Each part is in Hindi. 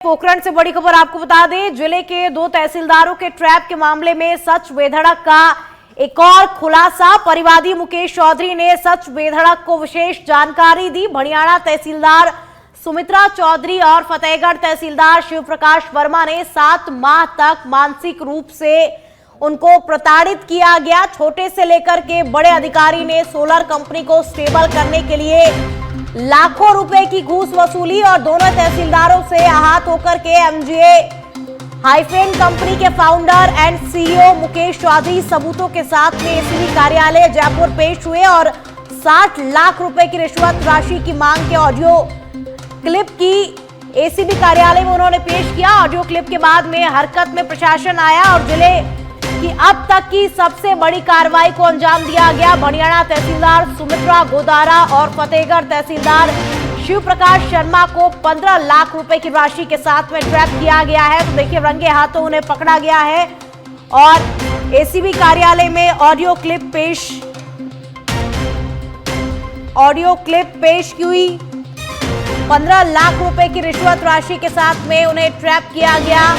पोखरण से बड़ी खबर आपको बता दें, जिले के 2 तहसीलदारों के ट्रैप के मामले में सच बेधड़क का एक और खुलासा। परिवादी मुकेश चौधरी ने सच बेधड़क को विशेष जानकारी दी। भड़ियाणा तहसीलदार सुमित्रा चौधरी और फतेहगढ़ तहसीलदार शिव प्रकाश वर्मा ने 7 माह तक मानसिक रूप से उनको प्रताड़ित किया गया। छोटे से लेकर के बड़े अधिकारी ने सोलर कंपनी को स्टेबल करने के लिए लाखों रुपए की घूस वसूली और दोनों तहसीलदारों से आहत होकर के एमजीए हाइफेन कंपनी के founder and CEO Mukesh Chaudhary सबूतों के साथ में एसीबी कार्यालय जयपुर पेश हुए और 60 लाख रुपए की रिश्वत राशि की मांग के ऑडियो क्लिप की एसीबी कार्यालय में उन्होंने पेश किया। ऑडियो क्लिप के बाद में हरकत में प्रशासन आया और जिले कि अब तक की सबसे बड़ी कार्रवाई को अंजाम दिया गया। भड़ियाणा तहसीलदार सुमित्रा गोदारा और फतेहगढ़ तहसीलदार शिव प्रकाश शर्मा को 15 लाख रुपए की राशि के साथ में ट्रैप किया गया है। तो देखिए, रंगे हाथों उन्हें पकड़ा गया है और एसीबी कार्यालय में ऑडियो क्लिप पेश की हुई। 15 लाख रुपए की रिश्वत राशि के साथ में उन्हें ट्रैप किया गया।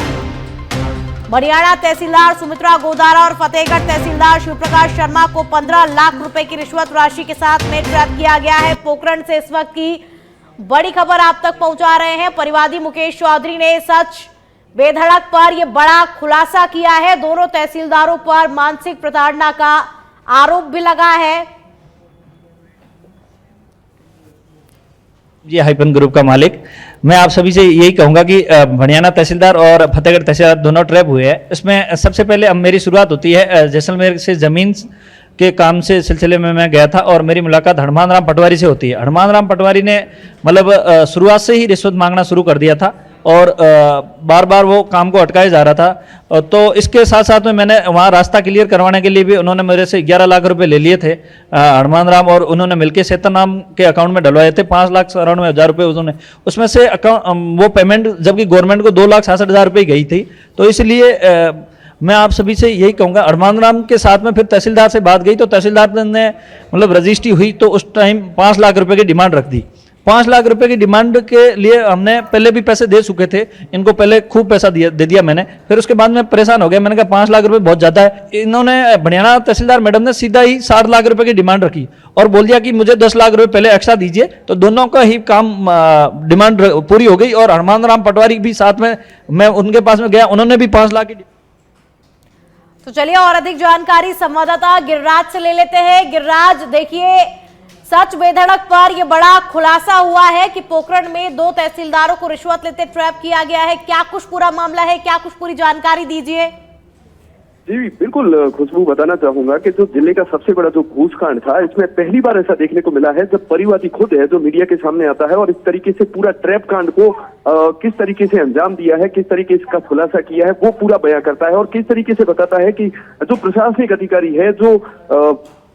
भड़ियाणा तहसीलदार सुमित्रा गोदारा और फतेहगढ़ तहसीलदार शिव प्रकाश शर्मा को 15 लाख रुपए की रिश्वत राशि के साथ में ट्रैप किया गया है। पोखरण से इस वक्त की बड़ी खबर आप तक पहुंचा रहे हैं। परिवादी मुकेश चौधरी ने सच बेधड़क पर यह बड़ा खुलासा किया है। दोनों तहसीलदारों पर मानसिक प्रताड़ना का आरोप भी लगा है। ये हाइफेन ग्रुप का मालिक, मैं आप सभी से यही कहूंगा कि भड़ियाणा तहसीलदार और फतेहगढ़ तहसीलदार दोनों ट्रैप हुए हैं। इसमें सबसे पहले अब मेरी शुरुआत होती है जैसलमेर से जमीन के काम से सिलसिले में मैं गया था और मेरी मुलाकात हनुमान राम पटवारी से होती है। हनुमान राम पटवारी ने मतलब शुरुआत से ही रिश्वत मांगना शुरू कर दिया था और बार बार वो काम को अटकाया जा रहा था। तो इसके साथ साथ में मैंने वहाँ रास्ता क्लियर करवाने के लिए भी उन्होंने मेरे से 11 लाख रुपए ले लिए थे हनुमान राम, और उन्होंने मिलकर सेतन नाम के अकाउंट में डलवाए थे 5,97,000 रुपये। उन्होंने उसमें से वो पेमेंट जबकि गवर्नमेंट को 2,67,000 रुपये गई थी। तो इसलिए मैं आप सभी से यही कहूँगा, हनुमान राम के साथ में फिर तहसीलदार से बात गई तो तहसीलदार ने मतलब रजिस्ट्री हुई तो उस टाइम 5 लाख रुपये की डिमांड रख दी। 5 लाख रुपए की डिमांड के लिए हमने पहले भी पैसे दे चुके थे, इनको पहले खूब पैसा दे दिया मैंने। फिर उसके बाद मैं परेशान हो गया, मैंने कहा 5 लाख रुपए बहुत ज़्यादा है। इन्होंने भड़ियाणा तहसीलदार मैडम ने सीधा ही 60 लाख रुपए की डिमांड रखी और बोल दिया कि मुझे 10 लाख रुपए पहले एक्स्ट्रा दीजिए। तो दोनों का ही काम डिमांड पूरी हो गई और हनुमान राम पटवारी भी साथ में, मैं उनके पास में गया, उन्होंने भी 5 लाख की। तो चलिए और अधिक जानकारी संवाददाता गिरिराज से ले लेते हैं। गिरिराज, देखिए, सच बेधड़क पर यह बड़ा खुलासा हुआ है कि पोखरण में 2 तहसीलदारों को रिश्वत लेते ट्रैप किया गया है। क्या कुछ पूरा मामला है, क्या कुछ पूरी जानकारी दीजिए। जी बिल्कुल खुशबू, बताना चाहूंगा कि जो जिले का सबसे बड़ा जो घूसकांड था, इसमें पहली बार ऐसा देखने को मिला है जब परिवादी खुद है जो मीडिया के सामने आता है और इस तरीके से पूरा ट्रैप कांड को किस तरीके से अंजाम दिया है, किस तरीके से इसका खुलासा किया है, वो पूरा बयां करता है और किस तरीके से बताता है कि जो प्रशासनिक अधिकारी है, जो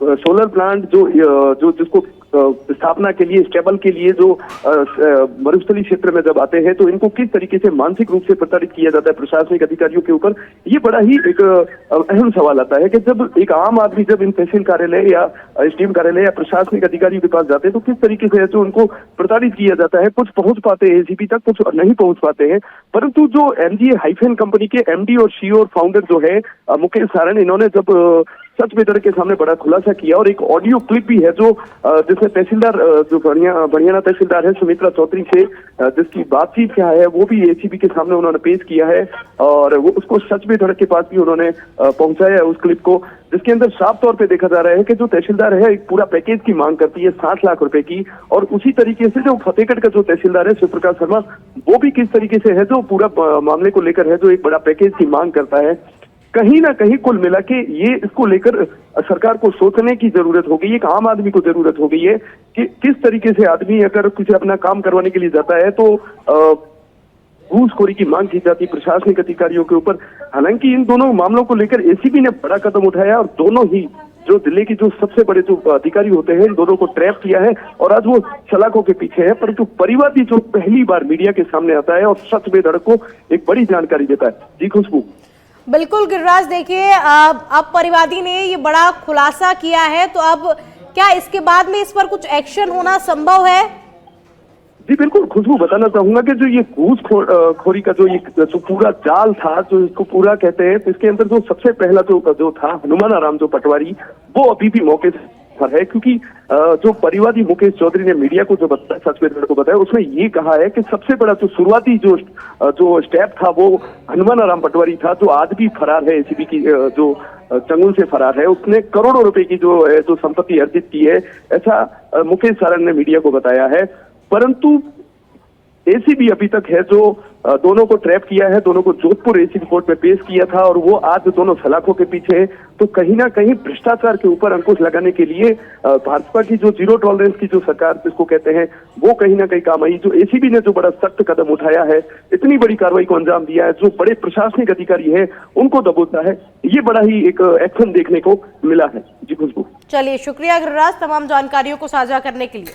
सोलर प्लांट जो जिसको स्थापना के लिए, स्टेबल के लिए जो मरुस्थली क्षेत्र में जब आते हैं तो इनको किस तरीके से मानसिक रूप से प्रताड़ित किया जाता है प्रशासनिक अधिकारियों के ऊपर। ये बड़ा ही एक अहम सवाल आता है कि जब एक आम आदमी जब इन तहसील कार्यालय या एसडीएम कार्यालय या प्रशासनिक अधिकारियों के पास जाते हैं तो किस तरीके से जो उनको प्रताड़ित किया जाता है। कुछ पहुंच पाते हैं एसीपी तक, कुछ नहीं पहुंच पाते हैं। परंतु जो एमजीए हाइफेन कंपनी के एमडी और सीईओ और फाउंडर जो है मुकेश सारण, इन्होंने जब सच बेधड़क के सामने बड़ा खुलासा किया और एक ऑडियो क्लिप भी है जो जिसमें तहसीलदार जो भड़ियाणा तहसीलदार है सुमित्रा चौधरी से जिसकी बातचीत क्या है वो भी एसीबी के सामने उन्होंने पेश किया है और वो उसको सच बेधड़क के पास भी उन्होंने पहुंचाया है उस क्लिप को, जिसके अंदर साफ तौर पे देखा जा रहा है कि जो तहसीलदार है एक पूरा पैकेज की मांग करती है 60 लाख रुपए की, और उसी तरीके से जो फतेहगढ़ का जो तहसीलदार है शिव प्रकाश शर्मा, वो भी किस तरीके से है जो पूरा मामले को लेकर है जो एक बड़ा पैकेज की मांग करता है। कहीं ना कहीं कुल मिला के ये इसको लेकर सरकार को सोचने की जरूरत हो गई है, एक आम आदमी को जरूरत हो गई है कि किस तरीके से आदमी अगर कुछ अपना काम करवाने के लिए जाता है तो घूसखोरी की मांग की जाती है प्रशासनिक अधिकारियों के ऊपर। हालांकि इन दोनों मामलों को लेकर एसीबी ने बड़ा कदम उठाया और दोनों ही जो जिले की जो सबसे बड़े जो अधिकारी होते हैं इन दोनों को ट्रैप किया है और आज वो सलाखों के पीछे है। परंतु परिवादी जो पहली बार मीडिया के सामने आता है और सच बेधड़क को एक बड़ी जानकारी देता है। जी खुशबू। बिल्कुल गिरिराज, देखिए, अब परिवादी ने ये बड़ा खुलासा किया है, तो अब क्या इसके बाद में इस पर कुछ एक्शन होना संभव है? जी बिल्कुल खुशबू, बताना चाहूंगा कि जो ये खोरी का जो पूरा जाल था, जो इसको पूरा कहते हैं, तो इसके अंदर जो सबसे पहला जो था हनुमानाराम जो पटवारी, वो अभी भी मौके पर है। क्योंकि जो परिवादी मुकेश चौधरी ने मीडिया को जो बताया, सच वेधड़ा को बताया, उसमें ये कहा है कि सबसे बड़ा जो शुरुआती जो स्टेप था वो हनुमानाराम पटवारी था, जो आज भी फरार है, एसीबी की जो चंगुल से फरार है। उसने करोड़ों रुपए की जो संपत्ति अर्जित की है, ऐसा मुकेश सारण ने मीडिया को बताया है। परंतु एसीबी अभी तक है जो दोनों को ट्रैप किया है, दोनों को जोधपुर एसीबी कोर्ट में पेश किया था, और वो आज दोनों सलाखों के पीछे है। तो कहीं ना कहीं भ्रष्टाचार के ऊपर अंकुश लगाने के लिए भाजपा की जो जीरो टॉलरेंस की जो सरकार जिसको कहते हैं, वो कहीं ना कहीं काम आई। जो एसीबी ने जो बड़ा सख्त कदम उठाया है, इतनी बड़ी कार्रवाई को अंजाम दिया है, जो बड़े प्रशासनिक अधिकारी है उनको दबोचता है, ये बड़ा ही एक एक्शन देखने को मिला है। जी खुशबू। चलिए, शुक्रिया गिरिराज तमाम जानकारियों को साझा करने के लिए।